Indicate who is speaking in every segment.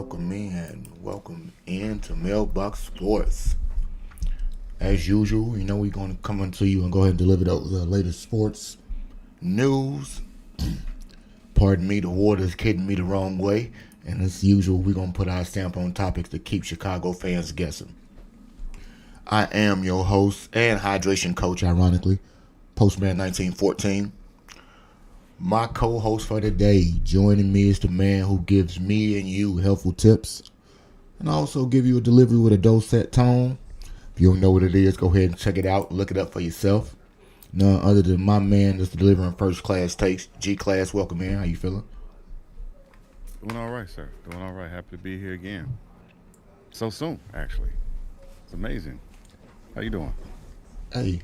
Speaker 1: welcome in to Mailbox Sports. As usual, we're going to come into you and go ahead and deliver the latest sports news. Pardon me, the water's kidding me the wrong way. And as usual, we're going to put our stamp on topics to keep Chicago fans guessing. I am your host and hydration coach, ironically, Postman 1914. My co-host for today, joining me, is the man who gives me and you helpful tips and also give you a delivery with a dose-set tone. If you don't know what it is, go ahead and check it out. Look it up for yourself. None other than my man that's delivering first-class takes. G-Class, welcome in. How you feeling?
Speaker 2: Doing all right, sir. Doing all right. Happy to be here again. So soon, actually. It's amazing. How you doing?
Speaker 1: Hey,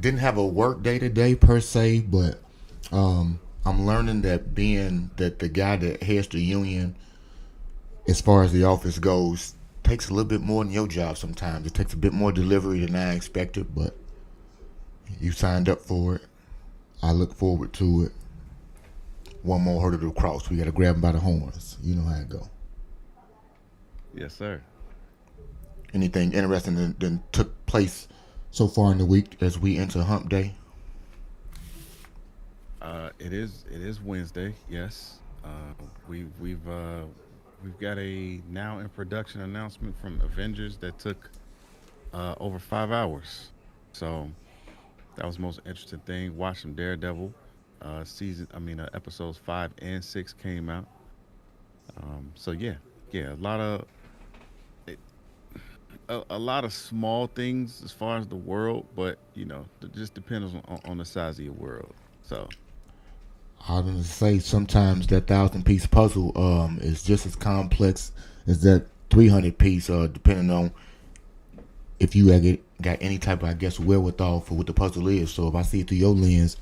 Speaker 1: didn't have a work day today per se, but I'm learning that being that the guy that heads the union, as far as the office goes, takes a little bit more than your job sometimes. It takes a bit more delivery than I expected, but you signed up for it. I look forward to it. One more hurdle to cross. We got to grab him by the horns. You know how it go.
Speaker 2: Yes, sir.
Speaker 1: Anything interesting that took place so far in the week as we enter Hump Day?
Speaker 2: It is Wednesday. Yes. We've got a now in production announcement from Avengers that took over 5 hours. So that was the most interesting thing. Watching Daredevil episodes 5 and 6 came out. A lot of small things as far as the world, but it just depends on the size of your world. So
Speaker 1: I was going to say sometimes that 1,000-piece puzzle is just as complex as that 300-piece, depending on if you got any type of, wherewithal for what the puzzle is. So if I see it through your lens,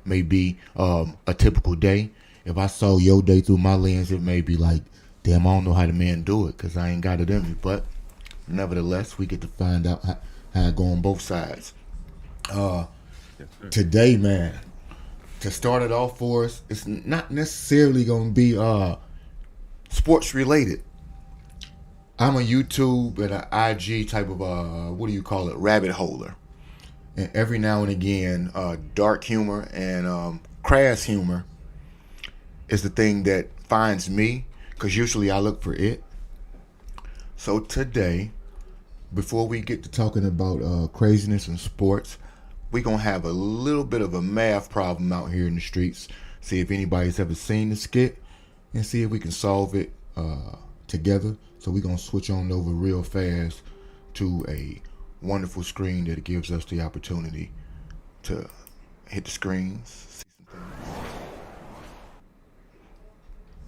Speaker 1: maybe a typical day. If I saw your day through my lens, it may be like, damn, I don't know how the man do it because I ain't got it in me. But nevertheless, we get to find out how it go on both sides. Today, man, to start it off for us, it's not necessarily going to be sports related. I'm a YouTube and an IG type of rabbit holer, and every now and again, dark humor and crass humor is the thing that finds me, because usually I look for it. So today, before we get to talking about craziness in sports, we're going to have a little bit of a math problem out here in the streets. See if anybody's ever seen the skit and see if we can solve it together. So we're going to switch on over real fast to a wonderful screen that gives us the opportunity to hit the screens, see some things.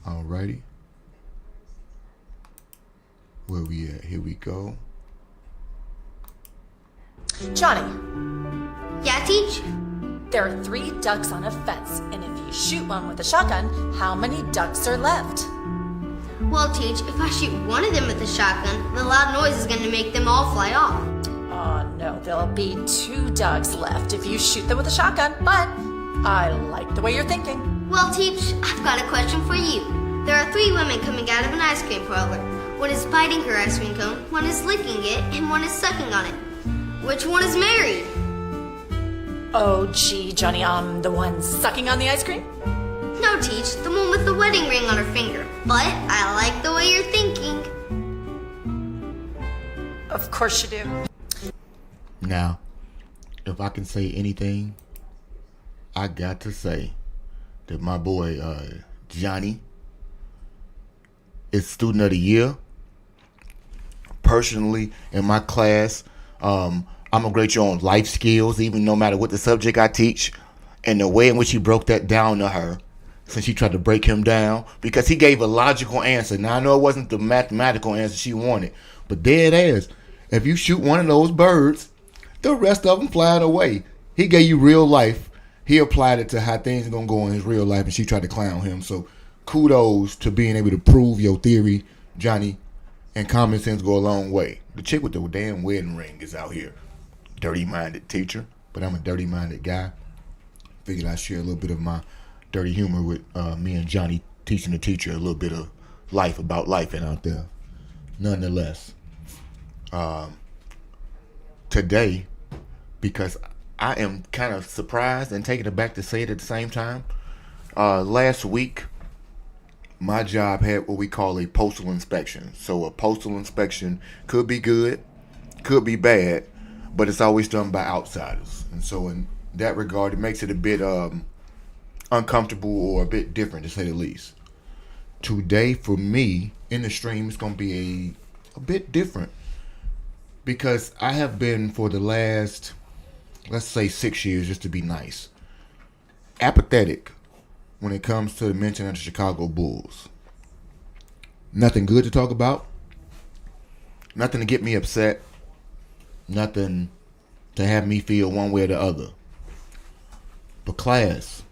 Speaker 1: Alrighty. Where we at? Here we go.
Speaker 3: Johnny,
Speaker 4: Yeah, Teach?
Speaker 3: there are 3 ducks on a fence, and if you shoot one with a shotgun, how many ducks are left?
Speaker 4: Well, Teach, if I shoot one of them with a shotgun, the loud noise is going to make them all fly off.
Speaker 3: Oh no, there'll be 2 ducks left if you shoot them with a shotgun, but I like the way you're thinking.
Speaker 4: Well, Teach, I've got a question for you. There are 3 women coming out of an ice cream parlor. One is biting her ice cream cone, one is licking it, and one is sucking on it. Which one is married?
Speaker 3: Oh gee, Johnny, I'm the one sucking on the ice cream?
Speaker 4: No, Teach, the one with the wedding ring on her finger. But I like the way you're thinking.
Speaker 3: Of course you do.
Speaker 1: Now, if I can say anything, I got to say that my boy Johnny is student of the year. Personally, in my class, I'm gonna grade you on life skills, even no matter what the subject I teach. And the way in which he broke that down to her, since she tried to break him down, because he gave a logical answer. Now, I know it wasn't the mathematical answer she wanted, but dead ass, if you shoot one of those birds, the rest of them flying away. He gave you real life. He applied it to how things are going to go in his real life, and she tried to clown him. So kudos to being able to prove your theory, Johnny, and common sense go a long way. The chick with the damn wedding ring is out here. Dirty-minded teacher, but I'm a dirty-minded guy. Figured I'd share a little bit of my dirty humor with me and Johnny teaching the teacher a little bit of life about life and out there. Nonetheless, today, because I am kind of surprised and taken aback to say it at the same time. Last week, my job had what we call a postal inspection. So a postal inspection could be good, could be bad, but it's always done by outsiders. And so in that regard, it makes it a bit uncomfortable or a bit different, to say the least. Today, for me, in the stream, it's going to be a bit different because I have been for the last, let's say 6 years, just to be nice, apathetic when it comes to the mention of the Chicago Bulls. Nothing good to talk about. Nothing to get me upset. Nothing to have me feel one way or the other. But class,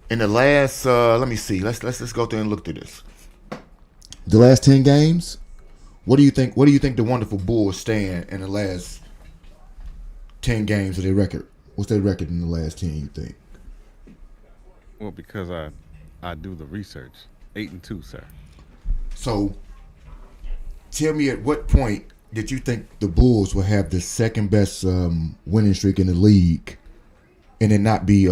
Speaker 1: in the last, let me see. Let's go through and look through this. The last 10 games. What do you think? What do you think the wonderful Bulls stand in the last 10 games of their record? What's their record in the last 10? You think?
Speaker 2: Well, because I do the research. 8-2, sir.
Speaker 1: So, tell me at what point did you think the Bulls will have the second best winning streak in the league, and it not be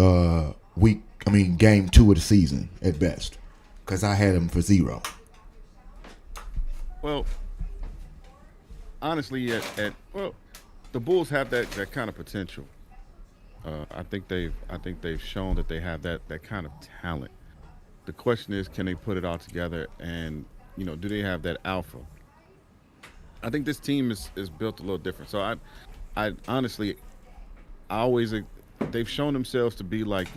Speaker 1: game 2 of the season at best? Because I had them for 0.
Speaker 2: Well, honestly, the Bulls have that kind of potential. I think they've shown that they have that kind of talent. The question is, can they put it all together, and do they have that alpha? I think this team is built a little different. So I honestly, they've shown themselves to be like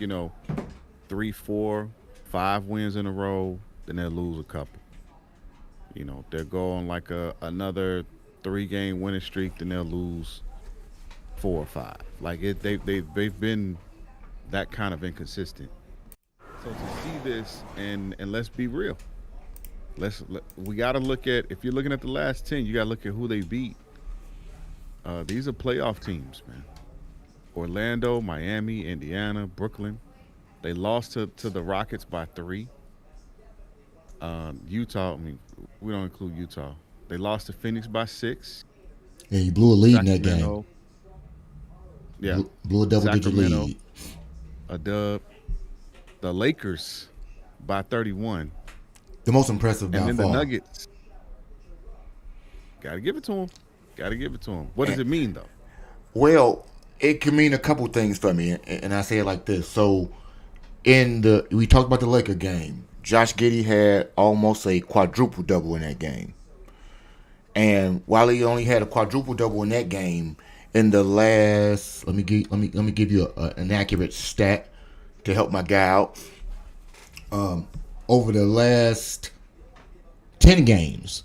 Speaker 2: 3, 4, 5 wins in a row, then they'll lose a couple. They'll go on like another 3-game winning streak, then they'll lose 4 or 5. Like they've been that kind of inconsistent. So to see this, and let's be real, we got to look at, if you're looking at the last 10, you got to look at who they beat. These are playoff teams, man. Orlando, Miami, Indiana, Brooklyn. They lost to the Rockets by 3. Utah, we don't include Utah. They lost to Phoenix by 6.
Speaker 1: Yeah, you blew a lead in that game.
Speaker 2: Yeah.
Speaker 1: Blew a double-digit lead.
Speaker 2: A dub. The Lakers by 31.
Speaker 1: The most impressive by far.
Speaker 2: And then the Nuggets. Got to give it to them. What does it mean, though?
Speaker 1: Well, it can mean a couple things for me, and I say it like this. So, we talked about the Laker game. Josh Giddey had almost a quadruple double in that game. And while he only had a quadruple double in that game, in the last, let me give you an accurate stat to help my guy out. Over the last 10 games,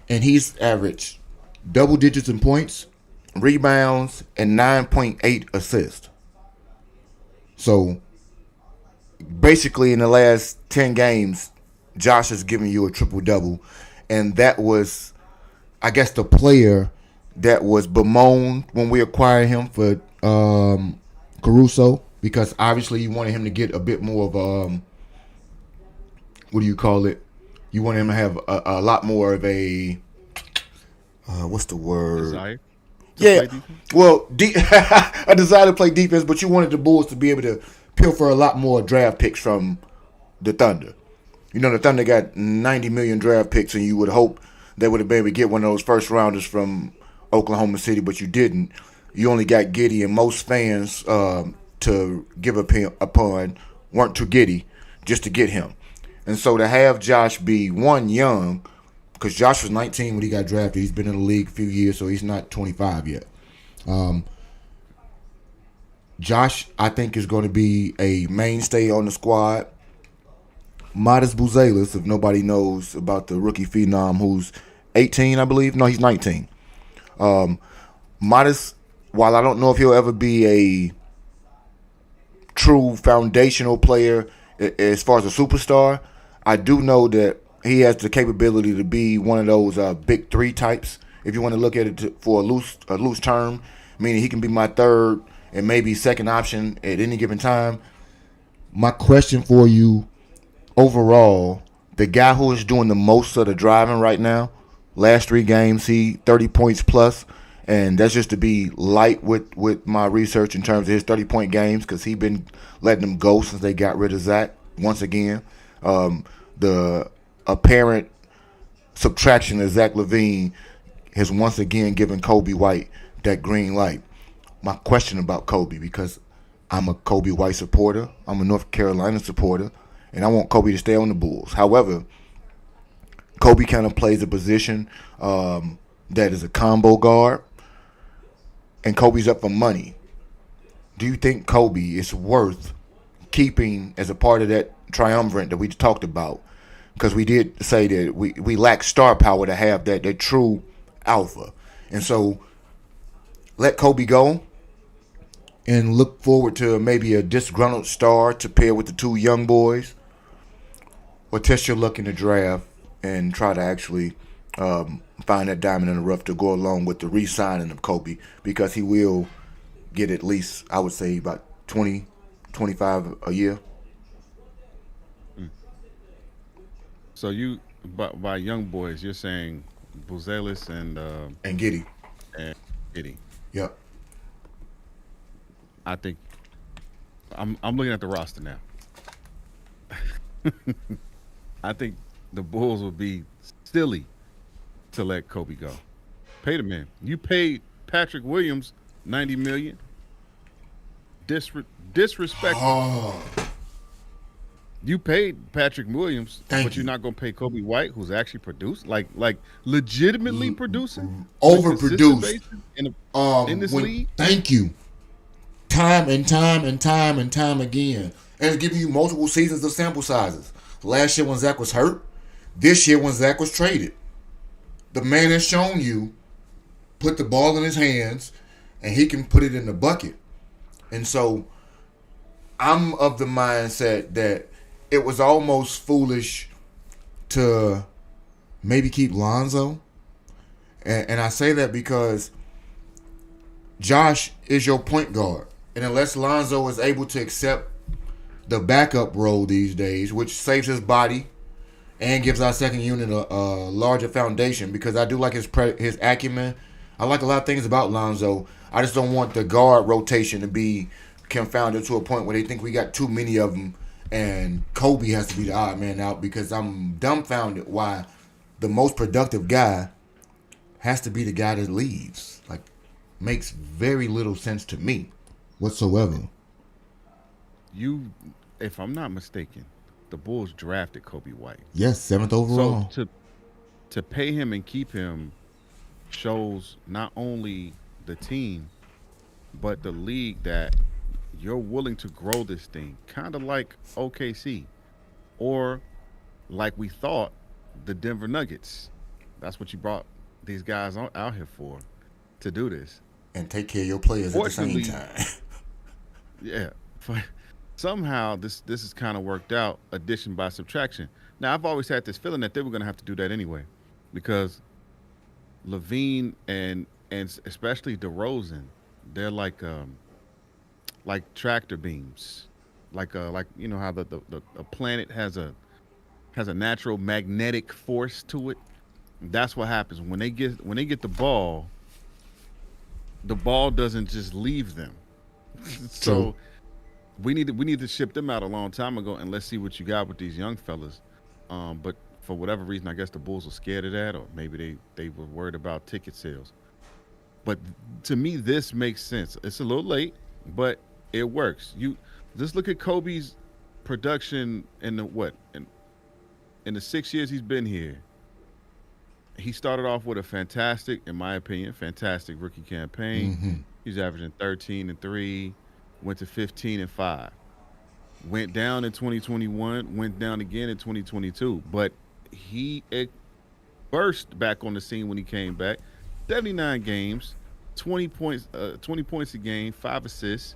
Speaker 1: and he's averaged double digits in points, rebounds, and 9.8 assists. So basically in the last 10 games, Josh has given you a triple-double, and that was, I guess, the player that was bemoaned when we acquired him for Caruso, because obviously you wanted him to get a bit more of what do you call it? You want him to have a lot more of a what's the word?
Speaker 2: Desire?
Speaker 1: Yeah, well, a desire to play defense, but you wanted the Bulls to be able to pilfer a lot more draft picks from the Thunder. The Thunder got 90 million draft picks, and you would hope they would have been able to get one of those first rounders from Oklahoma City, but you didn't. You only got Giddey, and most fans to give upon weren't too giddy just to get him. And so to have Josh be young, because Josh was 19 when he got drafted. He's been in the league a few years, so he's not 25 yet. Josh, I think, is going to be a mainstay on the squad. Modest Buzelis, if nobody knows about the rookie phenom, who's 18, I believe. No, he's 19. Modest, while I don't know if he'll ever be a true foundational player as far as a superstar, I do know that he has the capability to be one of those big 3 types, if you want to look at it for a loose term, meaning he can be my third and maybe second option at any given time. My question for you overall, the guy who is doing the most of the driving right now. Last 3 games, he 30 points plus, and that's just to be light with my research in terms of his 30-point games because he been letting them go since they got rid of Zach once again. The apparent subtraction of Zach LaVine has once again given Kobe White that green light. My question about Kobe, because I'm a Kobe White supporter, I'm a North Carolina supporter, and I want Kobe to stay on the Bulls. However, Kobe kind of plays a position that is a combo guard, and Kobe's up for money. Do you think Kobe is worth keeping as a part of that triumvirate that we talked about? Because we did say that we lack star power to have that true alpha. And so let Kobe go and look forward to maybe a disgruntled star to pair with the 2 young boys, or test your luck in the draft and try to actually find that diamond in the rough to go along with the re-signing of Kobe, because he will get at least, I would say, about 20, 25 a year.
Speaker 2: So you, by young boys, you're saying Buzelis
Speaker 1: And Giddey.
Speaker 2: and Giddy.
Speaker 1: Yep.
Speaker 2: I think I'm looking at the roster now. I think the Bulls would be silly to let Kobe go. Pay the man. You paid Patrick Williams $90 million. Disrespect.
Speaker 1: Oh,
Speaker 2: You paid Patrick Williams,
Speaker 1: Thank
Speaker 2: but
Speaker 1: you.
Speaker 2: you're not gonna pay Kobe White, who's actually produced, like legitimately producing,
Speaker 1: overproduced.
Speaker 2: basis in this league.
Speaker 1: Thank you. Time and time and time and time again. And it's giving you multiple seasons of sample sizes. Last year when Zach was hurt, this year when Zach was traded. The man has shown you, put the ball in his hands, and he can put it in the bucket. And so I'm of the mindset that it was almost foolish to maybe keep Lonzo. And I say that because Josh is your point guard. And unless Lonzo is able to accept the backup role these days, which saves his body and gives our second unit a larger foundation, because I do like his acumen. I like a lot of things about Lonzo. I just don't want the guard rotation to be confounded to a point where they think we got too many of them and Kobe has to be the odd man out, because I'm dumbfounded why the most productive guy has to be the guy that leaves. Like, makes very little sense to me whatsoever.
Speaker 2: If I'm not mistaken, the Bulls drafted Kobe White.
Speaker 1: Yes, 7th overall.
Speaker 2: So to pay him and keep him shows not only the team, but the league that you're willing to grow this thing, kind of like OKC, or like we thought, the Denver Nuggets. That's what you brought these guys out here for, to do this.
Speaker 1: And take care of your players at the same
Speaker 2: Fortunately,
Speaker 1: time.
Speaker 2: Yeah. Somehow this is kind of worked out, addition by subtraction. Now, I've always had this feeling that they were going to have to do that anyway, because Levine and especially DeRozan, they're like tractor beams, like you know how the planet has a natural magnetic force to it. That's what happens when they get the ball. The ball doesn't just leave them. So we need to ship them out a long time ago, and let's see what you got with these young fellas. But for whatever reason, I guess the Bulls were scared of that, or maybe they were worried about ticket sales. But to me, this makes sense. It's a little late, but it works. You just look at Kobe's production in the 6 years he's been here. He started off with a fantastic, in my opinion, fantastic rookie campaign.
Speaker 1: Mm-hmm.
Speaker 2: He's averaging 13-3, went to 15-5. Went down in 2021, went down again in 2022. But he burst back on the scene when he came back. 79 games, 20 points a game, 5 assists,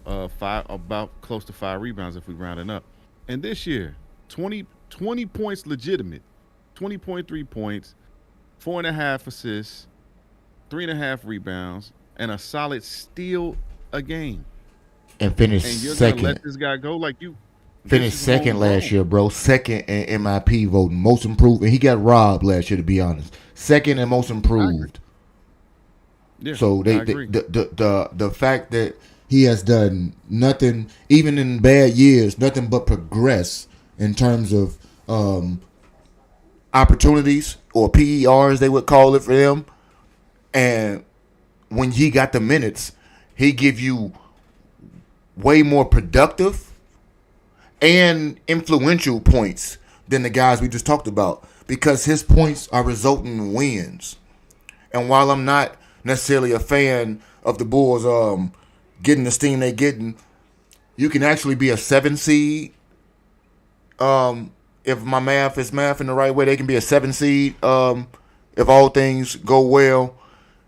Speaker 2: about close to 5 rebounds if we round it up. And this year, 20 points legitimate, 20.3 points, 4.5 assists, 3.5 rebounds, and a solid steal a game.
Speaker 1: And finish
Speaker 2: And you're
Speaker 1: second.
Speaker 2: gonna let this guy go? Like
Speaker 1: Finished
Speaker 2: is
Speaker 1: second last
Speaker 2: homegrown.
Speaker 1: year, bro. Second in MIP voting, most improved, and he got robbed last year. To be honest, second and most
Speaker 2: I agree.
Speaker 1: improved.
Speaker 2: Yeah,
Speaker 1: So
Speaker 2: I agree.
Speaker 1: the fact that he has done nothing, even in bad years, nothing but progress in terms of opportunities or PERs they would call it for them. And when he got the minutes, he give you way more productive and influential points than the guys we just talked about because his points are resulting in wins. And while I'm not necessarily a fan of the Bulls getting the steam they getting, you can actually be a 7 seed. If my math is math in the right way, they can be a 7 seed if all things go well,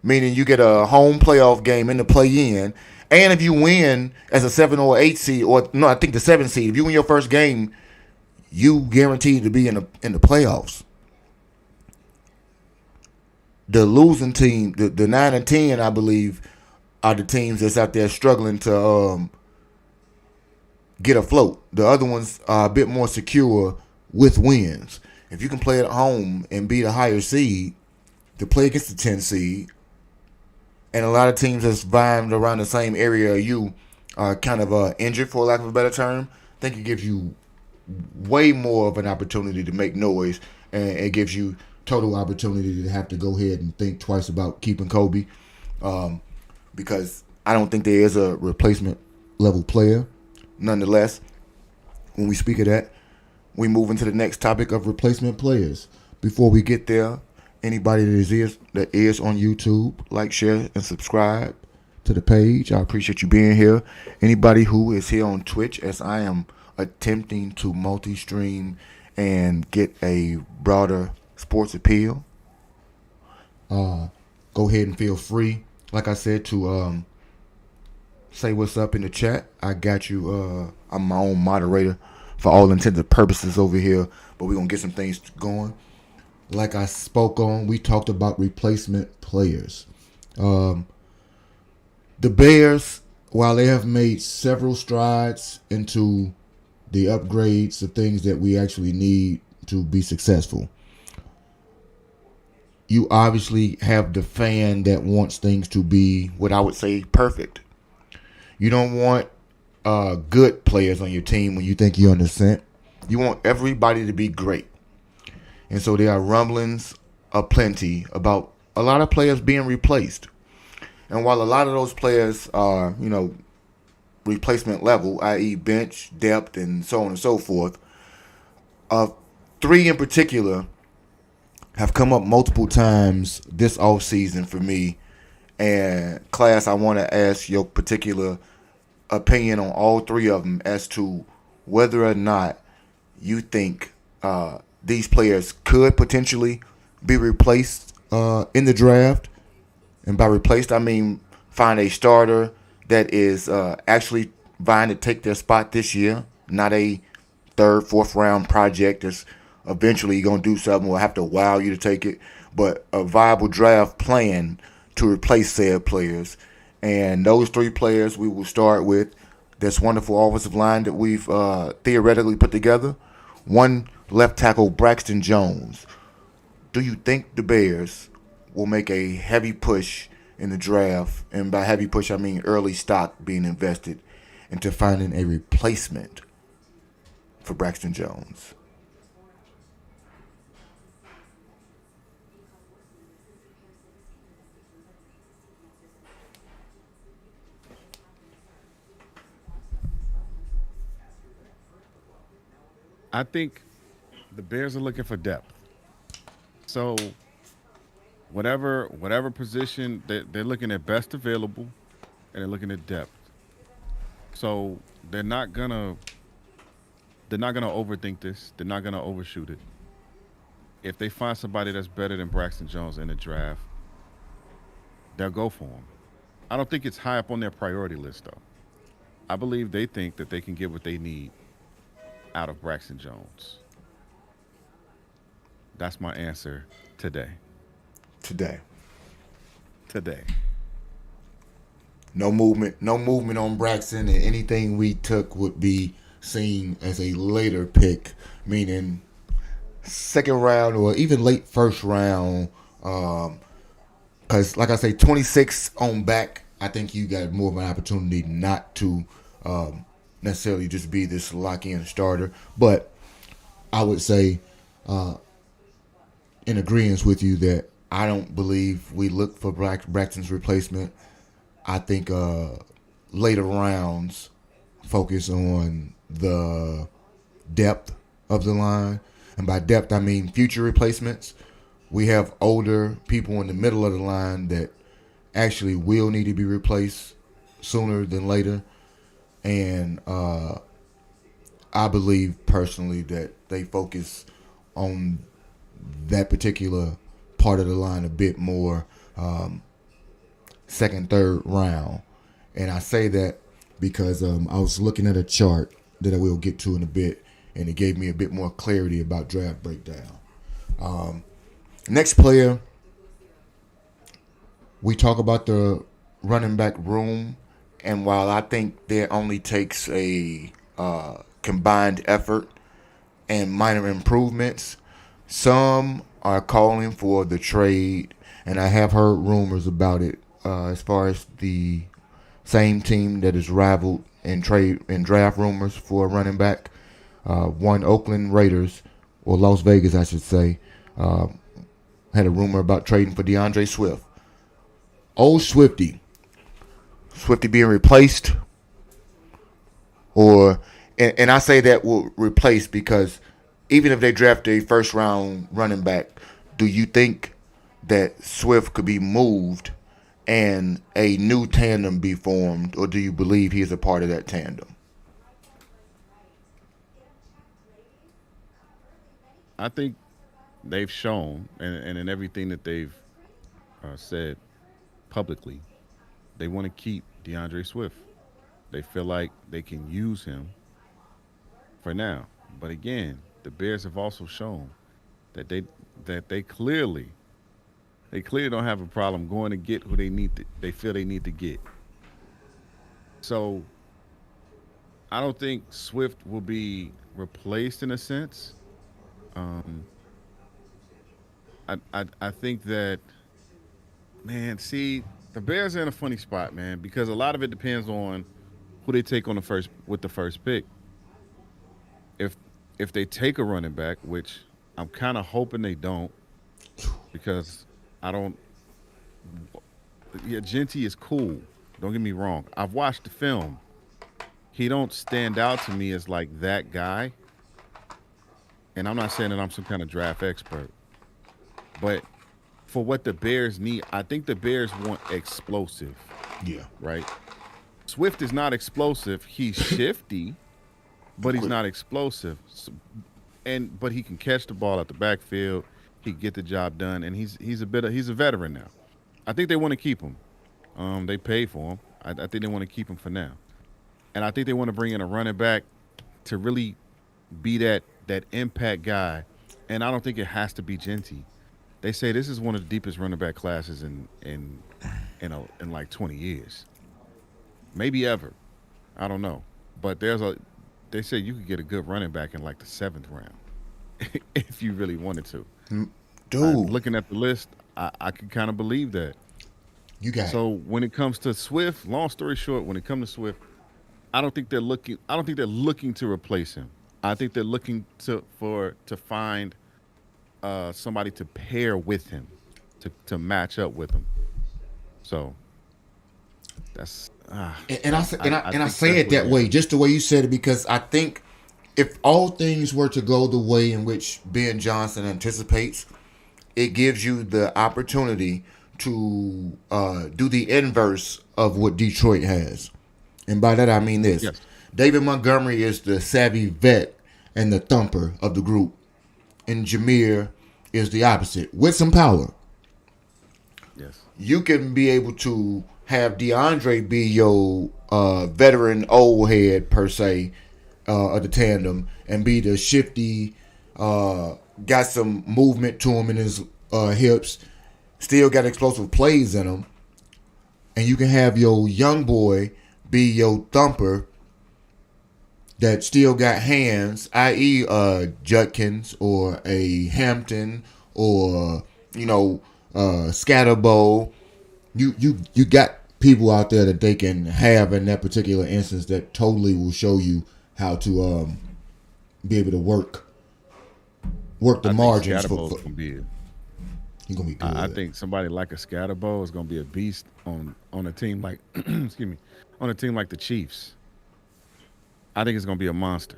Speaker 1: meaning you get a home playoff game in the play-in. And if you win as a 7 or 8 seed, or no, I think the 7 seed, if you win your first game, you guaranteed to be in the playoffs. The losing team, the 9 and 10, I believe, are the teams that's out there struggling to get afloat. The other ones are a bit more secure with wins. If you can play at home and beat a higher seed, to play against the 10 seed, and a lot of teams that's vying around the same area you are kind of injured, for lack of a better term, I think it gives you way more of an opportunity to make noise, and it gives you total opportunity to have to go ahead and think twice about keeping Kobe, because I don't think there is a replacement level player. Nonetheless, when we speak of that, we move into the next topic of replacement players. Before we get there, anybody that is on YouTube, like, share, and subscribe to the page. I appreciate you being here. Anybody who is here on Twitch, as I am attempting to multi-stream and get a broader sports appeal, go ahead and feel free, like I said, to say what's up in the chat. I got you. I'm my own moderator for all intents and purposes over here, but we're going to get some things going. Like I spoke on, we talked about replacement players. The Bears, while they have made several strides into the upgrades of things that we actually need to be successful, you obviously have the fan that wants things to be what I would say perfect. You don't want good players on your team when you think you're on the scent. You want everybody to be great. And so there are rumblings aplenty about a lot of players being replaced. And while a lot of those players are, replacement level, i.e. bench, depth, and so on and so forth, 3 in particular have come up multiple times this offseason for me. And class, I want to ask your particular opinion on all 3 of them as to whether or not you think these players could potentially be replaced in the draft. And by replaced, I mean find a starter that is actually vying to take their spot this year, not a 3rd, 4th round project that's eventually going to do something or have to wow you to take it, but a viable draft plan to replace said players. And those 3 players we will start with this wonderful offensive line that we've theoretically put together. One, left tackle Braxton Jones. Do you think the Bears will make a heavy push in the draft, and by heavy push I mean early stock being invested into finding a replacement for Braxton Jones?
Speaker 2: I think the Bears are looking for depth. So whatever position they're looking at best available, and they're looking at depth. So they're not gonna overthink this. They're not gonna overshoot it. If they find somebody that's better than Braxton Jones in the draft, they'll go for him. I don't think it's high up on their priority list though. I believe they think that they can get what they need out of Braxton Jones. That's my answer today.
Speaker 1: Today.
Speaker 2: Today.
Speaker 1: No movement on Braxton, and anything we took would be seen as a later pick, meaning second round or even late first round. Because, like I say, 26 on back, I think you got more of an opportunity not to necessarily just be this lock-in starter. But I would say, in agreement with you, that I don't believe we look for Braxton's replacement. I think later rounds focus on the depth of the line. And by depth, I mean future replacements. We have older people in the middle of the line that actually will need to be replaced sooner than later. And I believe personally that they focus on that particular part of the line a bit more second, third round. And I say that because I was looking at a chart that I will get to in a bit, and it gave me a bit more clarity about draft breakdown. Next player, we talk about the running back room, and while I think there only takes a combined effort and minor improvements, some are calling for the trade, and I have heard rumors about it as far as the same team that is rivaled in trade and draft rumors for a running back. One Oakland Raiders, or Las Vegas, I should say, had a rumor about trading for DeAndre Swift. Old Swifty being replaced, and I say that will replace because even if they draft a first round running back, do you think that Swift could be moved and a new tandem be formed, or do you believe he is a part of that tandem?
Speaker 2: I think they've shown, and in everything that they've said publicly, they want to keep DeAndre Swift. They feel like they can use him for now. But again, the Bears have also shown that they clearly don't have a problem going to get who they feel they need to get. So I don't think Swift will be replaced in a sense. I think that, man, see, the Bears are in a funny spot, man, because a lot of it depends on who they take on with the first pick. If they take a running back, which I'm kind of hoping they don't, because I don't. Yeah, Genty is cool. Don't get me wrong. I've watched the film. He don't stand out to me as like that guy. And I'm not saying that I'm some kind of draft expert, but for what the Bears need, I think the Bears want explosive.
Speaker 1: Yeah.
Speaker 2: Right? Swift is not explosive. He's shifty, but he's not explosive. But he can catch the ball at the backfield. He can get the job done, and he's a veteran now. I think they want to keep him. They paid for him. I think they want to keep him for now, and I think they want to bring in a running back to really be that impact guy. And I don't think it has to be Genty. They say this is one of the deepest running back classes in like 20 years, maybe ever. I don't know, but they say you could get a good running back in like the 7th round if you really wanted to.
Speaker 1: Dude,
Speaker 2: looking at the list, I can kind of believe that.
Speaker 1: You got
Speaker 2: so when it comes to Swift, long story short, when it comes to Swift, I don't think they're looking to replace him. I think they're looking to find somebody to pair with him, to match up with him. So that's
Speaker 1: and I say it that way, just the way you said it, because I think if all things were to go the way in which Ben Johnson anticipates, it gives you the opportunity to do the inverse of what Detroit has. And by that I mean this.
Speaker 2: Yes.
Speaker 1: David Montgomery is the savvy vet and the thumper of the group. And Jameer is the opposite, with some power.
Speaker 2: Yes.
Speaker 1: You can be able to have DeAndre be your veteran old head, per se, of the tandem, and be the shifty, got some movement to him in his hips, still got explosive plays in him. And you can have your young boy be your thumper that still got hands, i.e., Judkins or a Hampton or Scatterbo. You got people out there that they can have in that particular instance that totally will show you how to be able to work the margins.
Speaker 2: Scatterbo's gonna be
Speaker 1: He's gonna be good.
Speaker 2: I think somebody like a Scatterbo is gonna be a beast on a team like excuse me, on a team like the Chiefs. I think it's gonna be a monster.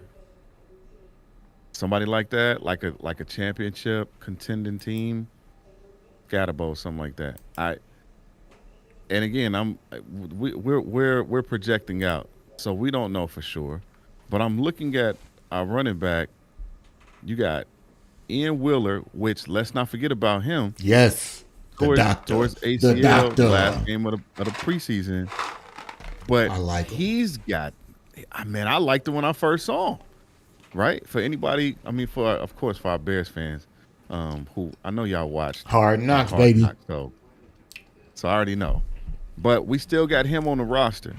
Speaker 2: Somebody like that, like a championship contending team, Scatterbo, something like that. And again, we're projecting out, so we don't know for sure. But I'm looking at our running back. You got Ian Wheeler, which let's not forget about him.
Speaker 1: Yes,
Speaker 2: Towards
Speaker 1: the
Speaker 2: ACL
Speaker 1: doctor.
Speaker 2: last game of the preseason. But
Speaker 1: I like him.
Speaker 2: he's got. I liked him when I first saw him. Right, for anybody. I mean, of course for our Bears fans, who I know y'all watched
Speaker 1: Hard Knocks, baby.
Speaker 2: Knocks, so I already know. But we still got him on the roster.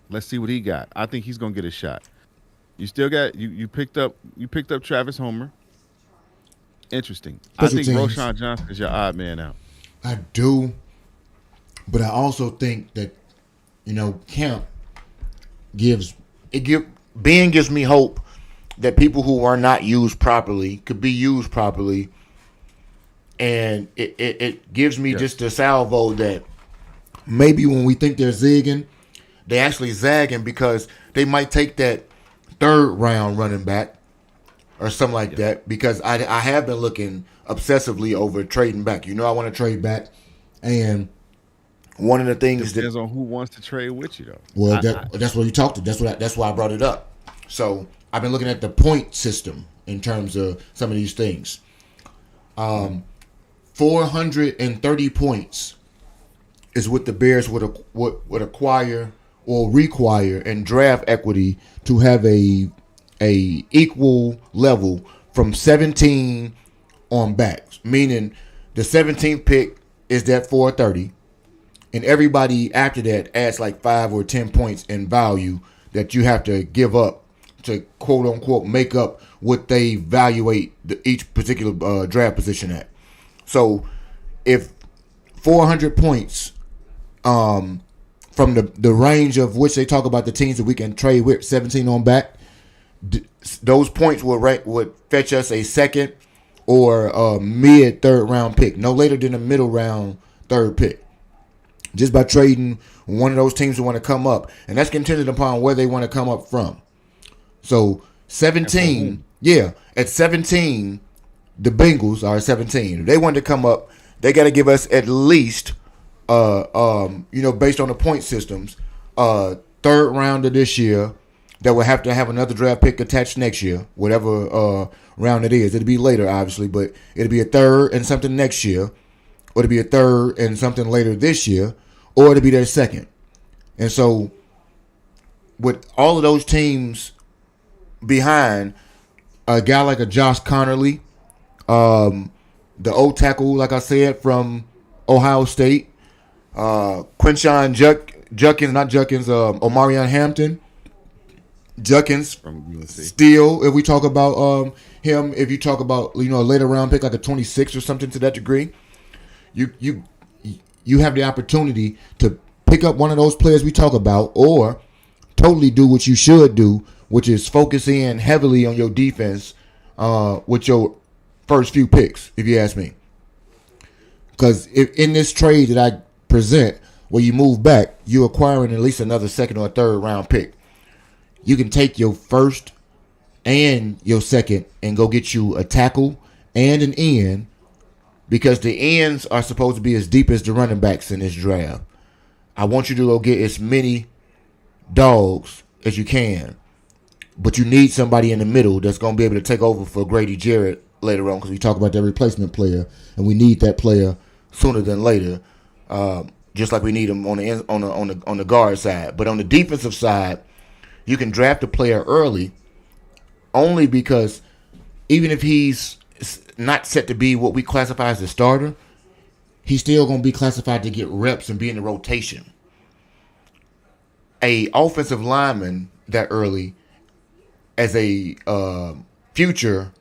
Speaker 2: Let's see what he got. I think he's gonna get a shot. You still got you picked up Travis Homer. Interesting. I think Roschon Johnson is your odd man out.
Speaker 1: I do, but I also think that camp gives me hope that people who are not used properly could be used properly, and it gives me just a salvo that maybe when we think they're zigging, they actually zagging because they might take that third round running back or something like that, because I have been looking obsessively over trading back. I want to trade back, and one of the things
Speaker 2: depends on who wants to trade with you, though.
Speaker 1: Well, that's what you talked to. That's why I brought it up. So I've been looking at the point system in terms of some of these things. 430 points is what the Bears would acquire or require in draft equity to have a equal level from 17 on back. Meaning the 17th pick is that 430, and everybody after that adds like 5 or 10 points in value that you have to give up to quote unquote make up what they evaluate each particular draft position at. So if 400 points from the range of which they talk about the teams that we can trade with, 17 on back, those points would fetch us a second or a mid third round pick, no later than a middle round third pick, just by trading one of those teams who want to come up, and that's contingent upon where they want to come up from. So 17, at 17, the Bengals are 17. If they want to come up, they got to give us at least, based on the point systems, third round of this year that will have to have another draft pick attached next year, whatever round it is. It'll be later, obviously, but it'll be a third and something next year, or it'll be a third and something later this year, or it'll be their second. And so with all of those teams behind, a guy like a Josh Connerly, the old tackle, like I said, from Ohio State, Quinshawn Omarion Hampton, Judkins
Speaker 2: from UNC.
Speaker 1: Still, if we talk about him, if you talk about a later round pick like a 26 or something to that degree, you have the opportunity to pick up one of those players we talk about, or totally do what you should do, which is focus in heavily on your defense with your first few picks, if you ask me. Because in this trade that I present, where you move back, you're acquiring at least another second or third round pick. You can take your first and your second and go get you a tackle and an end, because the ends are supposed to be as deep as the running backs in this draft. I want you to go get as many dogs as you can, but you need somebody in the middle that's going to be able to take over for Grady Jarrett later on, because we talk about that replacement player, and we need that player sooner than later, just like we need him on the guard side. But on the defensive side, you can draft a player early only because even if he's not set to be what we classify as a starter, he's still going to be classified to get reps and be in the rotation. A offensive lineman that early as a future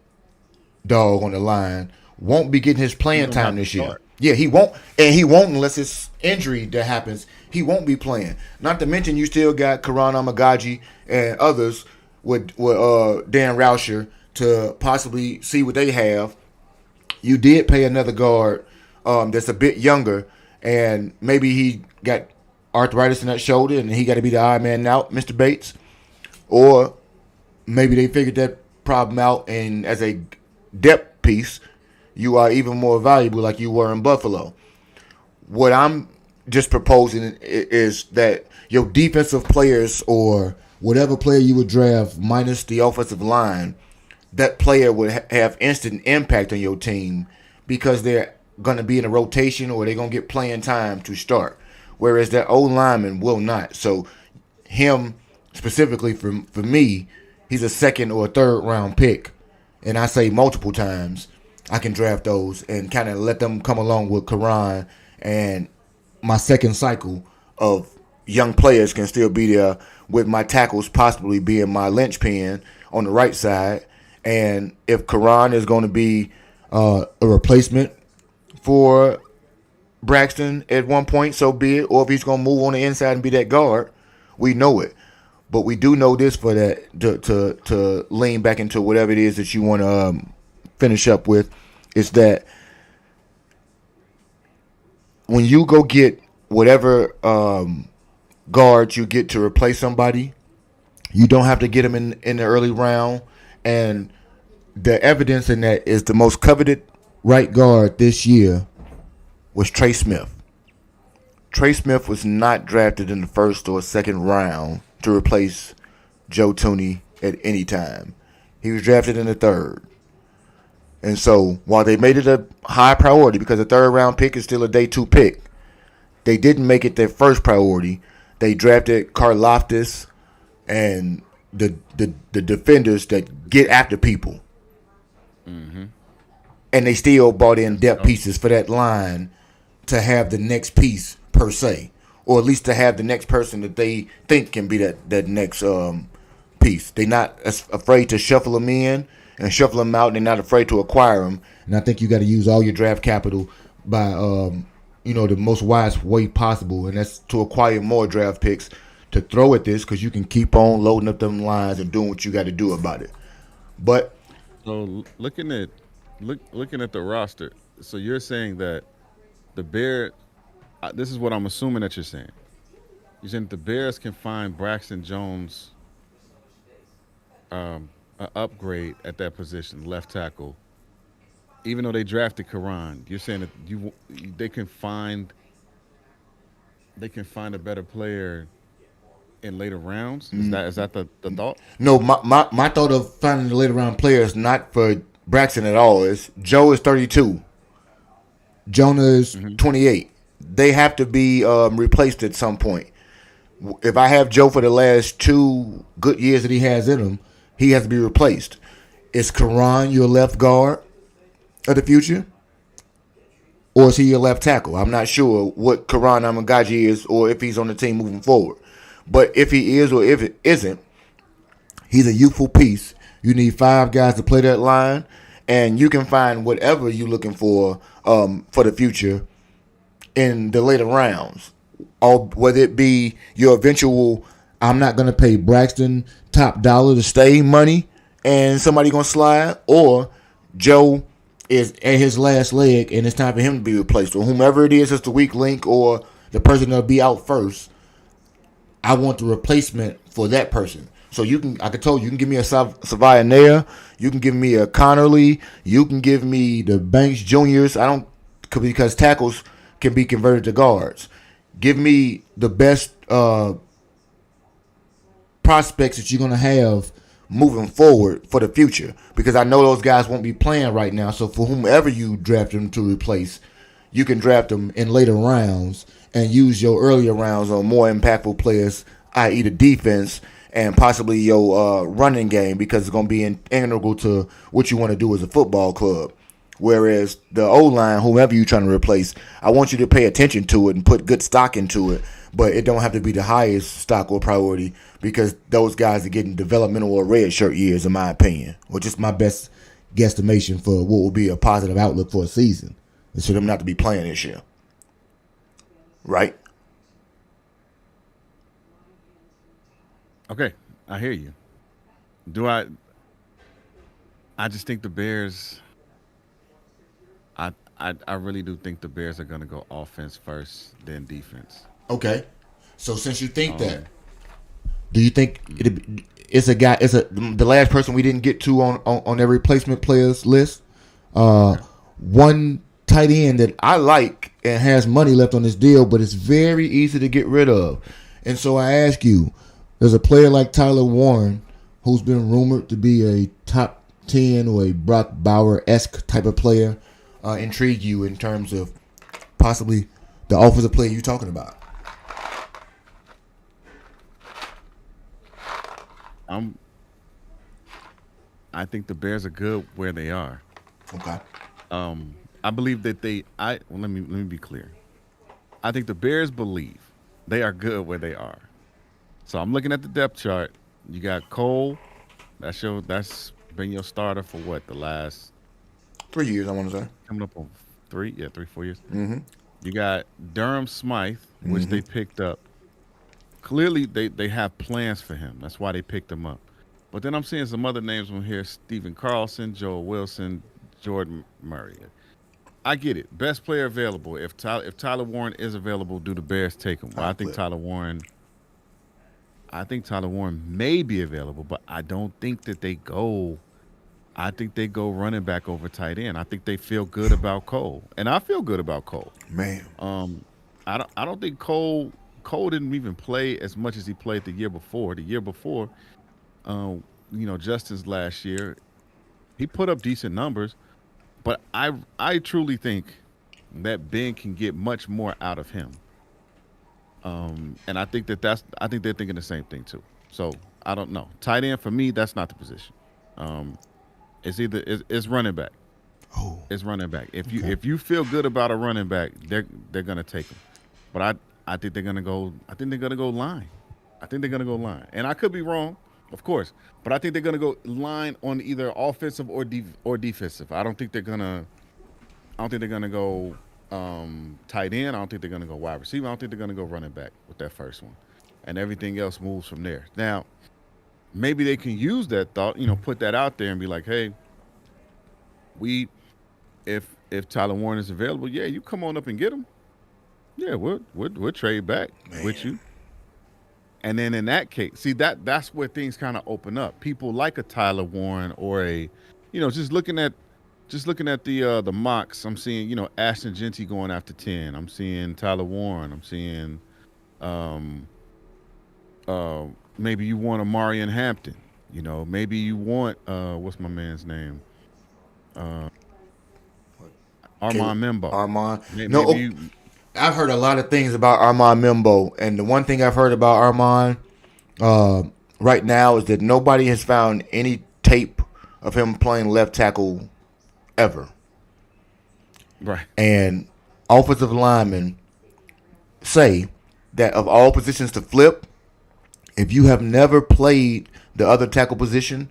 Speaker 1: dog on the line won't be getting his playing
Speaker 2: don't have
Speaker 1: time
Speaker 2: to
Speaker 1: this year.
Speaker 2: start.
Speaker 1: Yeah, he won't, and he won't unless it's injury that happens. He won't be playing. Not to mention, you still got Karan Amagaji and others with Dan Rauscher to possibly see what they have. You did pay another guard that's a bit younger, and maybe he got arthritis in that shoulder, and he got to be the odd man out, Mr. Bates, or maybe they figured that problem out, and as a depth piece, you are even more valuable like you were in Buffalo. What I'm just proposing is that your defensive players or whatever player you would draft minus the offensive line, that player would have instant impact on your team because they're going to be in a rotation or they're going to get playing time to start, whereas that old lineman will not. So him specifically for me, he's a second or a third round pick, and I say multiple times I can draft those and kind of let them come along with Karan, and my second cycle of young players can still be there with my tackles possibly being my linchpin on the right side. And if Karan is going to be a replacement for Braxton at one point, so be it. Or if he's going to move on the inside and be that guard, we know it. But we do know this for that to lean back into whatever it is that you want to finish up with, is that when you go get whatever guards you get to replace somebody, you don't have to get them in the early round. And the evidence in that is the most coveted right guard this year was Trey Smith. Trey Smith was not drafted in the first or second round to replace Joe Thuney at any time. He was drafted in the third. And so while they made it a high priority because the third round pick is still a day 2 pick, they didn't make it their first priority. They drafted Karlaftis and the defenders that get after people. Mm-hmm. And they still bought in depth pieces for that line to have the next piece per se, or at least to have the next person that they think can be that next piece. They're not afraid to shuffle them in and shuffle them out. They're not afraid to acquire them. And I think you got to use all your draft capital by the most wise way possible, and that's to acquire more draft picks to throw at this, because you can keep on loading up them lines and doing what you got to do about it. But
Speaker 2: so looking at the roster, so you're saying that the Bears, this is what I'm assuming that you're saying. You're saying the Bears can find Braxton Jones an upgrade at that position, left tackle, even though they drafted Karan. You're saying that they can find a better player in later rounds? Is that the thought?
Speaker 1: No, my thought of finding the later round player is not for Braxton at all. It's Joe is 32. Jonah is 28. They have to be replaced at some point. If I have Joe for the last 2 good years that he has in him, he has to be replaced. Is Karan your left guard of the future? Or is he your left tackle? I'm not sure what Karan Amagaji is or if he's on the team moving forward. But if he is or if it isn't, he's a youthful piece. You need 5 guys to play that line, and you can find whatever you're looking for the future in the later rounds. Or whether it be your eventual, I'm not going to pay Braxton top dollar to stay money and somebody going to slide, or Joe is at his last leg and it's time for him to be replaced, or whomever it is the weak link or the person that'll be out first. I want the replacement for that person. So you can give me a Savia Nair, you can give me a Connerly, you can give me the Banks Juniors. Because tackles can be converted to guards. Give me the best prospects that you're gonna have moving forward for the future, because I know those guys won't be playing right now. So for whomever you draft them to replace, you can draft them in later rounds and use your earlier rounds on more impactful players, i.e. the defense and possibly your running game, because it's going to be integral to what you want to do as a football club. Whereas the O-line, whoever you're trying to replace, I want you to pay attention to it and put good stock into it, but it don't have to be the highest stock or priority because those guys are getting developmental or red shirt years, in my opinion, or just my best guesstimation for what will be a positive outlook for a season. It's for them not to be playing this year. Right?
Speaker 2: Okay, I hear you. I just think the Bears. I really do think the Bears are going to go offense first, then defense.
Speaker 1: Okay. So since you think that, do you think it's a guy? The last person we didn't get to on their replacement players list. One tight end that I like and has money left on this deal, but it's very easy to get rid of. And so I ask you, there's a player like Tyler Warren who's been rumored to be a top 10 or a Brock Bauer-esque type of player. Intrigue you in terms of possibly the offensive player you're talking about?
Speaker 2: I think the Bears are good where they are.
Speaker 1: Okay.
Speaker 2: I believe that let me be clear. I think the Bears believe they are good where they are. So I'm looking at the depth chart. You got Cole. That's been your starter for what, the last
Speaker 1: 3 years, I want to say.
Speaker 2: coming up on 4 years.
Speaker 1: Mm-hmm.
Speaker 2: You got Durham Smythe, which they picked up. Clearly, they have plans for him. That's why they picked him up. But then I'm seeing some other names on here: Stephen Carlson, Joel Wilson, Jordan Murray. I get it. Best player available. If Tyler Warren is available, do the Bears take him? Well, I think Tyler Warren may be available, but I don't think that they go. I think they go running back over tight end. I think they feel good about Cole, and I feel good about Cole.
Speaker 1: Man,
Speaker 2: I don't think Cole didn't even play as much as he played the year before. Justin's last year, he put up decent numbers, but I truly think that Ben can get much more out of him. And I think I think they're thinking the same thing too. So I don't know. Tight end for me, that's not the position. It's running back.
Speaker 1: Oh,
Speaker 2: it's running back. If you feel good about a running back, they're gonna take him. But I think they're gonna go. I think they're gonna go line. And I could be wrong, of course. But I think they're gonna go line on either offensive or defensive. I don't think they're gonna go tight end. I don't think they're gonna go wide receiver. I don't think they're gonna go running back with that first one, and everything else moves from there. Now, maybe they can use that thought, put that out there and be like, hey, if Tyler Warren is available, yeah, you come on up and get him. Yeah, we'll trade back with you. And then in that case, see that's where things kind of open up. People like a Tyler Warren or just looking at the mocks. I'm seeing Ashton Genty going after 10. I'm seeing Tyler Warren. I'm seeing maybe you want Amarian Hampton. Maybe you want what's my man's name? Armand Membo.
Speaker 1: Armand.
Speaker 2: Maybe
Speaker 1: I've heard a lot of things about Armand Membo, and the one thing I've heard about Armand right now is that nobody has found any tape of him playing left tackle ever.
Speaker 2: Right.
Speaker 1: And offensive linemen say that of all positions to flip, if you have never played the other tackle position,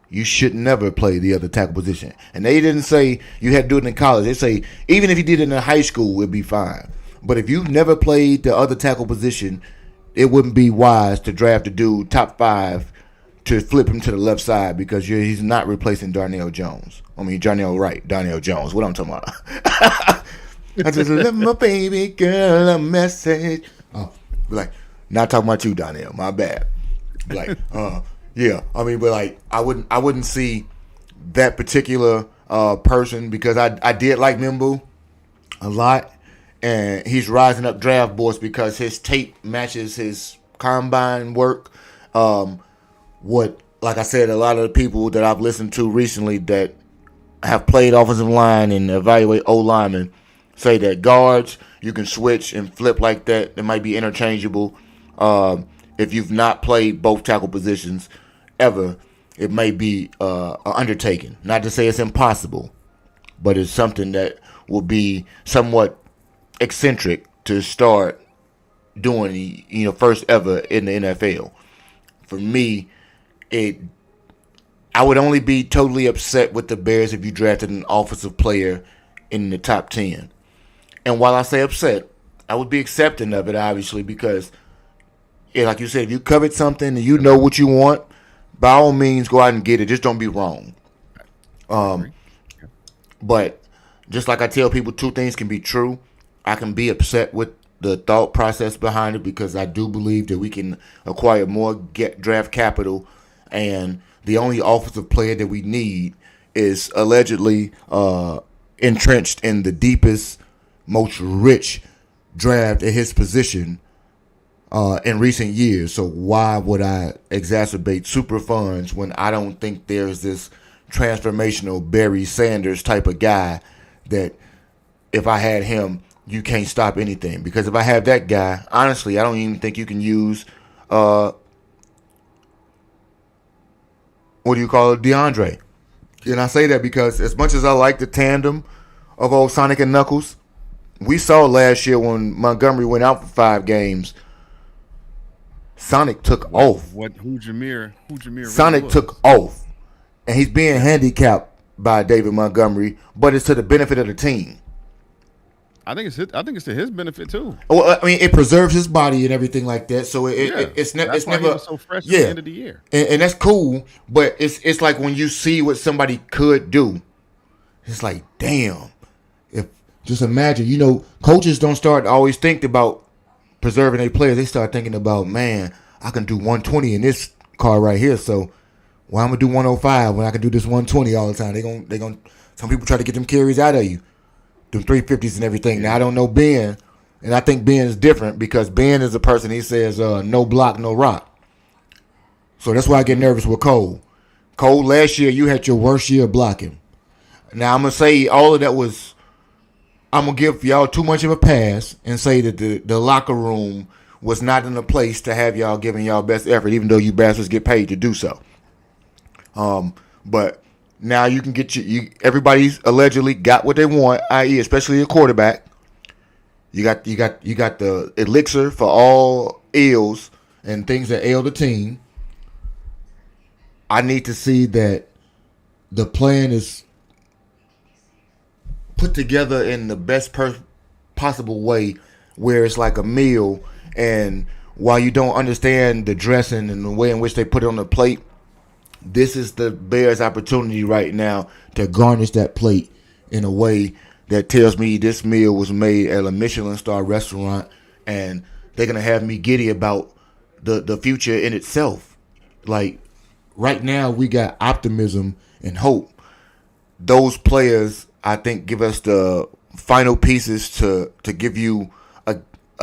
Speaker 1: you should never play the other tackle position. And they didn't say you had to do it in college. They say even if you did it in high school, it'd be fine. But if you've never played the other tackle position, it wouldn't be wise to draft a dude top 5 to flip him to the left side because he's not replacing Darnell Jones. Darnell Jones. What I'm talking about. I just left my baby girl a message. Oh, not talking about you, Darnell. My bad. Yeah. I wouldn't see that particular person because I did like Membu a lot. And he's rising up draft boards because his tape matches his combine work. Like I said, a lot of the people that I've listened to recently that have played offensive line and evaluate O-linemen say that guards, you can switch and flip like that. It might be interchangeable. If you've not played both tackle positions ever, it may be an undertaking. Not to say it's impossible, but it's something that will be somewhat eccentric to start doing, first ever in the NFL. For me, I would only be totally upset with the Bears if you drafted an offensive player in the top 10. And while I say upset, I would be accepting of it, obviously, because, like you said, if you covet something and you know what you want, by all means, go out and get it. Just don't be wrong. But just like I tell people, two things can be true. I can be upset with the thought process behind it because I do believe that we can acquire more draft capital, and the only offensive player that we need is allegedly entrenched in the deepest, most rich draft at his position in recent years. So why would I exacerbate super funds when I don't think there's this transformational Barry Sanders type of guy that if I had him, you can't stop anything? Because if I have that guy, honestly, I don't even think you can use DeAndre. And I say that because as much as I like the tandem of old Sonic and Knuckles, we saw last year when Montgomery went out for 5 games, Sonic took off.
Speaker 2: Who Jameer
Speaker 1: Sonic
Speaker 2: really
Speaker 1: took off. And he's being handicapped by David Montgomery, but it's to the benefit of the team.
Speaker 2: I think it's to his benefit too.
Speaker 1: Well, I mean, it preserves his body and everything like that. So it's never.
Speaker 2: That's why he was so fresh at the end of the year.
Speaker 1: And that's cool. But it's like when you see what somebody could do, it's like, damn. Just imagine, coaches don't start to always think about preserving their players. They start thinking about, man, I can do 120 in this car right here. So why I'm gonna do 105 when I can do this 120 all the time? They gonna. Some people try to get them carries out of you, them 350s and everything. Now I don't know Ben, and I think Ben is different because Ben is a person. He says no block, no rock. So that's why I get nervous with Cole. Cole, last year you had your worst year blocking. Now I'm gonna say all of that was. I'm going to give y'all too much of a pass and say that the locker room was not in a place to have y'all giving y'all best effort, even though you bastards get paid to do so. But now you can get everybody's allegedly got what they want, i.e., especially a quarterback. You got the elixir for all ills and things that ail the team. I need to see that the plan is put together in the best possible way, where it's like a meal, and while you don't understand the dressing and the way in which they put it on the plate, this is the Bears' opportunity right now to garnish that plate in a way that tells me this meal was made at a Michelin star restaurant, and they're going to have me giddy about the future in itself. Like, right now we got optimism and hope. Those players, I think, give us the final pieces to give you a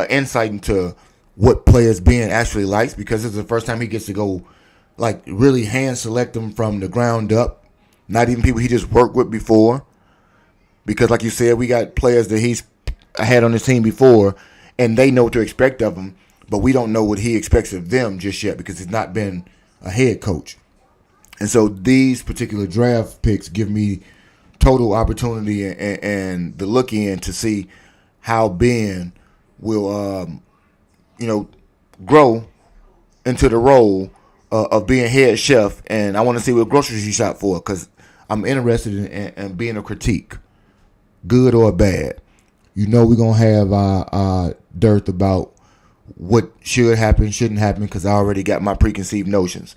Speaker 1: insight into what players Ben actually likes, because it's the first time he gets to go like really hand select them from the ground up, not even people he just worked with before. Because like you said, we got players that he's had on his team before and they know what to expect of him, but we don't know what he expects of them just yet because he's not been a head coach. And so these particular draft picks give me total opportunity and the look in to see how Ben will, grow into the role of being head chef. And I want to see what groceries he shop for, because I'm interested in being a critique, good or bad. We're going to have our dearth about what should happen, shouldn't happen, because I already got my preconceived notions.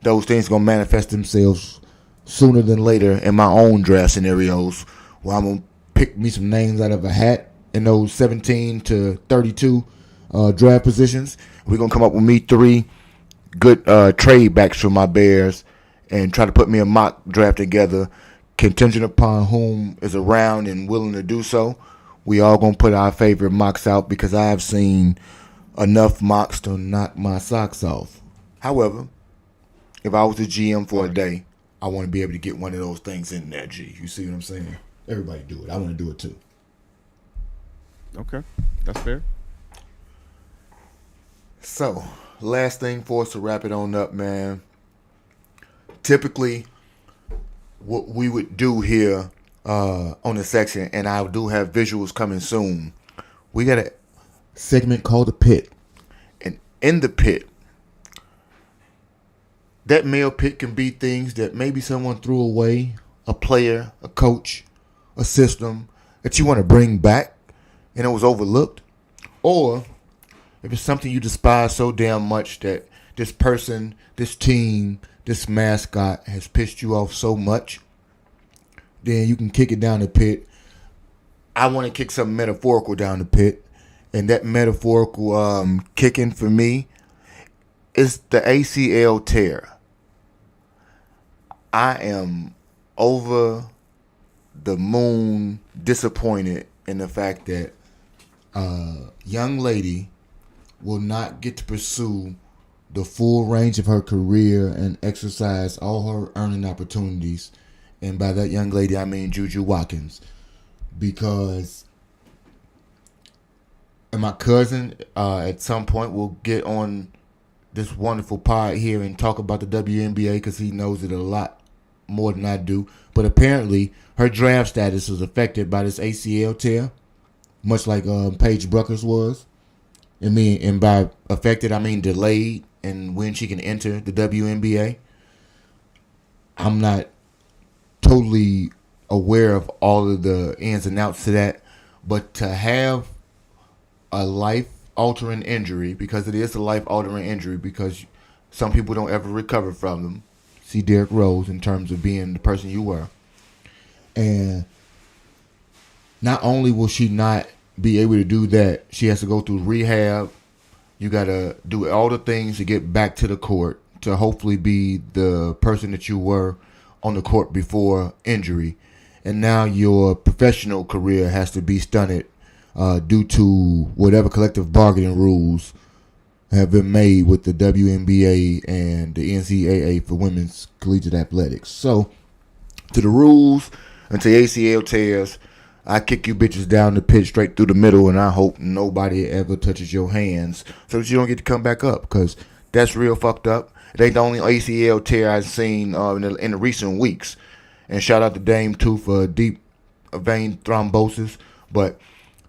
Speaker 1: Those things going to manifest themselves sooner than later in my own draft scenarios, where I'm going to pick me some names out of a hat in those 17 to 32 draft positions. We're going to come up with me 3 good trade backs for my Bears and try to put me a mock draft together, contingent upon whom is around and willing to do so. We all going to put our favorite mocks out, because I have seen enough mocks to knock my socks off. However, if I was a GM for a day, I want to be able to get one of those things in there, G. You see what I'm saying? Everybody do it. I want to do it too.
Speaker 2: Okay, that's fair.
Speaker 1: So, last thing for us to wrap it on up, man. Typically, what we would do here on the section, and I do have visuals coming soon. We got a segment called the pit, and in the pit, that male pit can be things that maybe someone threw away, a player, a coach, a system that you want to bring back, and it was overlooked, or if it's something you despise so damn much that this person, this team, this mascot has pissed you off so much, then you can kick it down the pit. I want to kick something metaphorical down the pit. And that metaphorical kicking for me is the ACL tear. I am over the moon disappointed in the fact that a young lady will not get to pursue the full range of her career and exercise all her earning opportunities. And by that young lady, I mean Juju Watkins. Because and my cousin at some point will get on this wonderful pod here and talk about the WNBA because he knows it a lot more than I do. But apparently, her draft status was affected by this ACL tear, much like Paige Buckers was. And by affected, I mean delayed, and when she can enter the WNBA. I'm not totally aware of all of the ins and outs to that, but to have a life-altering injury, because it is a life-altering injury, because some people don't ever recover from them. See Derrick Rose in terms of being the person you were. And not only will she not be able to do that, she has to go through rehab. You got to do all the things to get back to the court to hopefully be the person that you were on the court before injury. And now your professional career has to be stunted due to whatever collective bargaining rules have been made with the WNBA and the NCAA for women's collegiate athletics. So, to the rules and to ACL tears, I kick you bitches down the pit straight through the middle, and I hope nobody ever touches your hands so that you don't get to come back up, because that's real fucked up. It ain't the only ACL tear I've seen in the recent weeks. And shout out to Dame, too, for deep vein thrombosis. But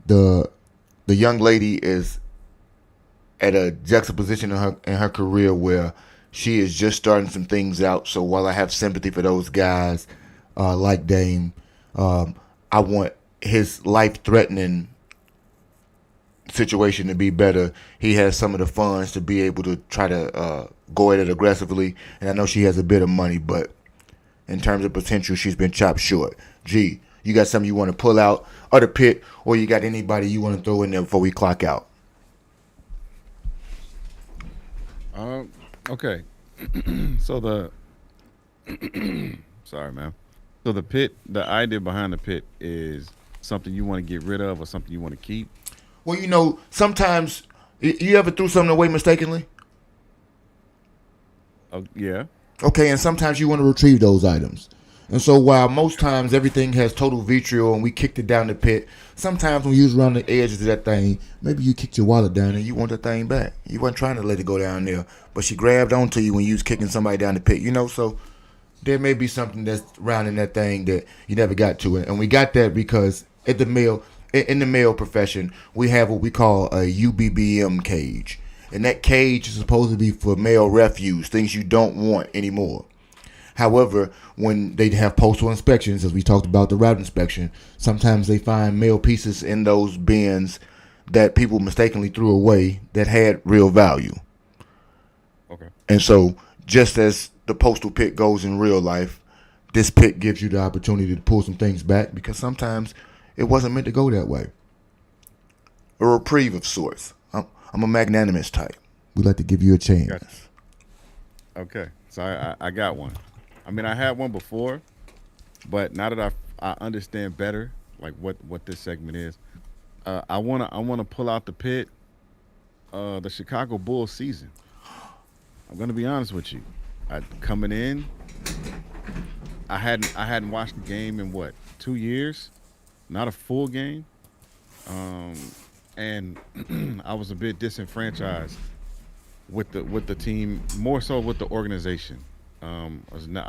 Speaker 1: the young lady is at a juxtaposition in her career where she is just starting some things out. So while I have sympathy for those guys like Dame, I want his life-threatening situation to be better. He has some of the funds to be able to try to go at it aggressively. And I know she has a bit of money, but in terms of potential, she's been chopped short. G, you got something you want to pull out of the pit, or you got anybody you want to throw in there before we clock out?
Speaker 2: Okay. So sorry, man. So the pit, the idea behind the pit is something you want to get rid of or something you want to keep.
Speaker 1: Well, you know, sometimes you ever threw something away mistakenly?
Speaker 2: Yeah.
Speaker 1: Okay, and sometimes you want to retrieve those items. And so while most times everything has total vitriol and we kicked it down the pit, sometimes when you was around the edges of that thing, maybe you kicked your wallet down and you want that thing back. You wasn't trying to let it go down there, but she grabbed onto you when you was kicking somebody down the pit, you know? So there may be something that's around in that thing that you never got to it. And we got that because in the male profession, we have what we call a UBBM cage. And that cage is supposed to be for male refuse, things you don't want anymore. However, when they have postal inspections, as we talked about the route inspection, sometimes they find male pieces in those bins that people mistakenly threw away that had real value.
Speaker 2: Okay.
Speaker 1: And so, just as the postal pit goes in real life, this pit gives you the opportunity to pull some things back because sometimes it wasn't meant to go that way. A reprieve of sorts. I'm a magnanimous type. We like to give you a chance.
Speaker 2: Gotcha. Okay. So I got one. I mean, I had one before, but now that I understand better, like what this segment is, I wanna pull out the pit, the Chicago Bulls season. I'm gonna be honest with you. Coming in, I hadn't watched the game in 2 years, not a full game, and I was a bit disenfranchised with the team, more so with the organization. I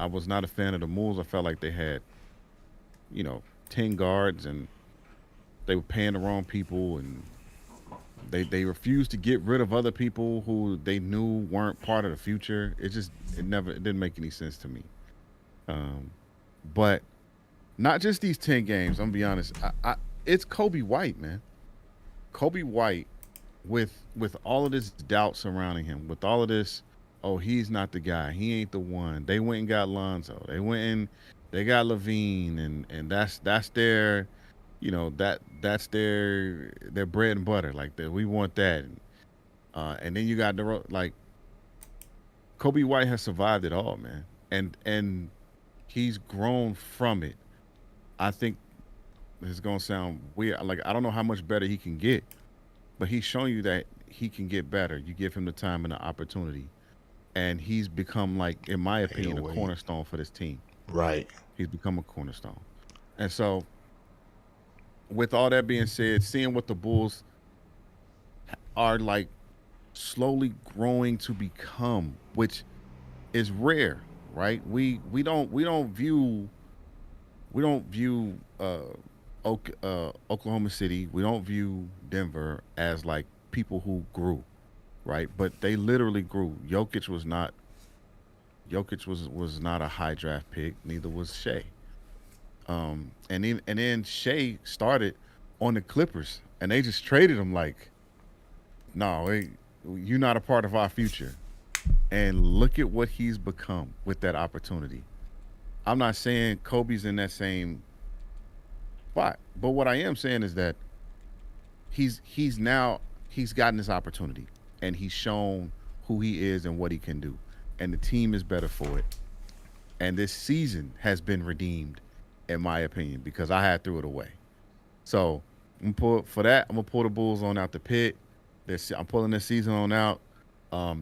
Speaker 2: was not a fan of the moves. I felt like they had, 10 guards, and they were paying the wrong people, and they refused to get rid of other people who they knew weren't part of the future. It didn't make any sense to me. Um, but not just these 10 games. I'm gonna be honest. It's Kobe White, man. Kobe White, with all of this doubt surrounding him, with all of this, oh, he's not the guy. He ain't the one. They went and got Lonzo. They went and they got Levine, and that's their, that's their bread and butter. Like that, we want that. And then you got like Kobe White has survived it all, man, and he's grown from it. I think it's gonna sound weird. Like I don't know how much better he can get, but he's showing you that he can get better. You give him the time and the opportunity, and he's become, like, in my opinion, a cornerstone for this team.
Speaker 1: Right.
Speaker 2: He's become a cornerstone. And so, with all that being said, seeing what the Bulls are, like, slowly growing to become, which is rare, right? We don't view Oklahoma City, we don't view Denver as, like, people who grew, right? But they literally grew. Jokic was not a high draft pick. Neither was Shea. And then Shea started on the Clippers, and they just traded him like, no, you're not a part of our future. And look at what he's become with that opportunity. I'm not saying Kobe's in that same spot, but what I am saying is that he's gotten this opportunity, and he's shown who he is and what he can do, and the team is better for it. And this season has been redeemed, in my opinion, because I had threw it away. So I'm gonna pull the Bulls on out the pit. I'm pulling this season on out.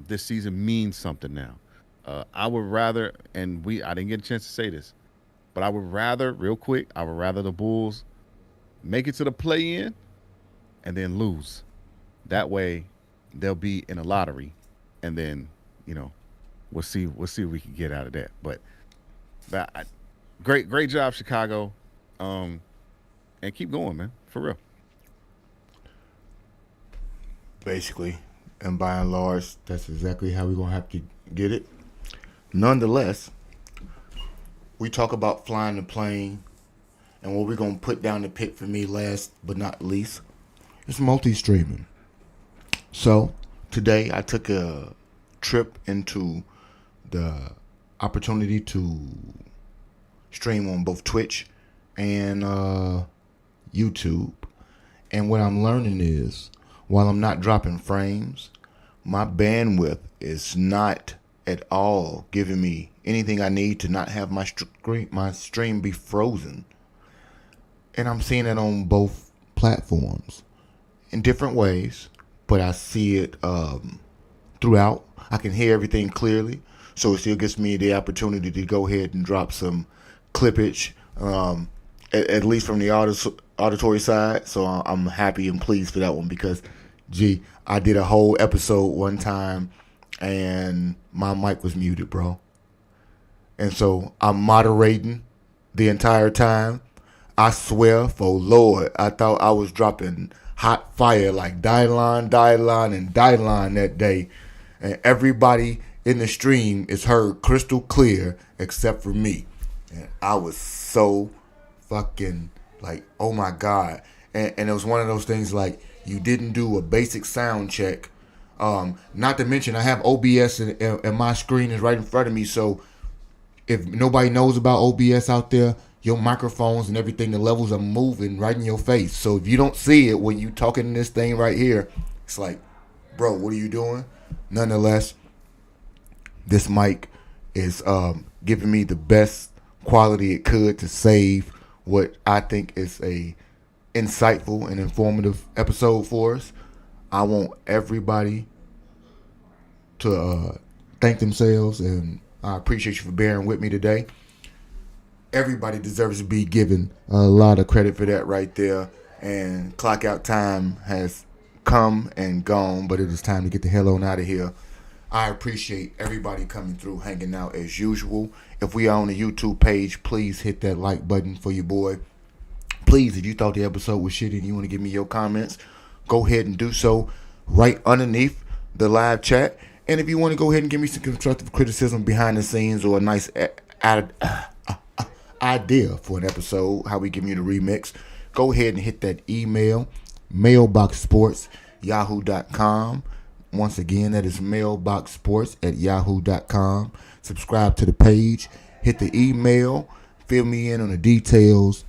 Speaker 2: This season means something now. I would rather, and I didn't get a chance to say this, but I would rather the Bulls make it to the play-in and then lose. That way, they'll be in a lottery, and then we'll see what we can get out of that. But great job, Chicago, and keep going, man, for real.
Speaker 1: Basically, and by and large, that's exactly how we're gonna have to get it. Nonetheless, we talk about flying the plane, and what we're gonna put down the pit for me last but not least is multi-streaming. So today I took a trip into the opportunity to stream on both Twitch and YouTube, and what I'm learning is, while I'm not dropping frames, my bandwidth is not at all giving me anything I need to not have my stream be frozen. And I'm seeing it on both platforms in different ways, but I see it throughout. I can hear everything clearly, so it still gives me the opportunity to go ahead and drop some clippage, at least from the auditory side. So I'm happy and pleased for that one, because I did a whole episode one time and my mic was muted, bro. And so I'm moderating the entire time. I swear for Lord, I thought I was dropping hot fire like Dylan that day. And everybody in the stream is heard crystal clear except for me. And I was so fucking like, oh my God. And it was one of those things like, you didn't do a basic sound check. Not to mention, I have OBS and my screen is right in front of me. So if nobody knows about OBS out there, your microphones and everything, the levels are moving right in your face. So if you don't see it when you talking in this thing right here, it's like, bro, what are you doing? Nonetheless, this mic is giving me the best quality it could to save what I think is a insightful and informative episode for us. I want everybody to thank themselves, and I appreciate you for bearing with me today. Everybody deserves to be given a lot of credit for that right there. And clock out time has come and gone, but it is time to get the hell on out of here. I appreciate everybody coming through, hanging out as usual. If we are on the YouTube page, please hit that like button for your boy. Please, if you thought the episode was shitty and you want to give me your comments, go ahead and do so right underneath the live chat. And if you want to go ahead and give me some constructive criticism behind the scenes or a nice idea for an episode, how we give you the remix, go ahead and hit that email, Mailbox Sports, yahoo.com. Once again, that is Mailbox Sports at yahoo.com. Subscribe to the page, hit the email, fill me in on the details.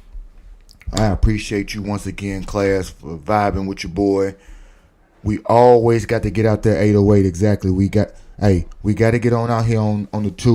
Speaker 1: I appreciate you once again, class, for vibing with your boy. We always got to get out there 808. Exactly. We got to get on out here on the 2.